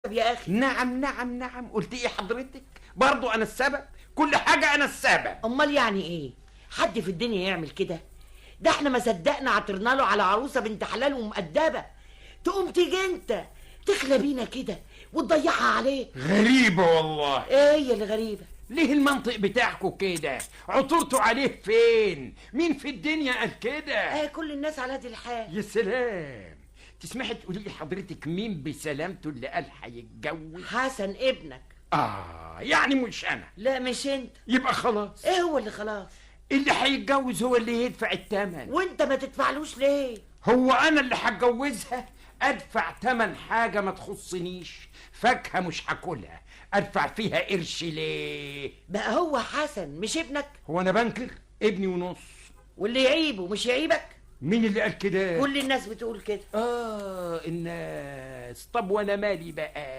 يا اخي. نعم نعم نعم، قلت ايه حضرتك؟ برضو انا السبب، كل حاجة انا السبب. امال يعني ايه؟ حد في الدنيا يعمل كده؟ ده احنا ما صدقنا عطرنا له على عروسه بنت حلال ومؤدبه، تقوم تيجي انت تخلى بينا كده وتضيعها عليه. غريبة والله. ايه هي اللي غريبه؟ ليه المنطق بتاعكوا كده؟ عطرتوا عليه فين؟ مين في الدنيا قال كده؟ كل الناس على هذه الحال. يا سلام، تسمحي تقولي لي حضرتك مين بسلامته اللي قال هيتجوز؟ حسن ابنك. يعني مش انا. لا مش انت. يبقى خلاص. ايه هو اللي خلاص؟ اللي هيتجوز هو اللي يدفع الثمن. وانت ما تدفعلوش ليه؟ هو انا اللي هتجوزها؟ ادفع ثمن حاجه ما تخصنيش، فاكهه مش هاكلها، ادفع فيها قرش ليه؟ بقى هو حسن مش ابنك؟ هو انا بنكر؟ ابني ونص. واللي يعيبه مش يعيبك؟ مين اللي قال كده؟ كل الناس بتقول كده. الناس. طب وانا مالي بقى؟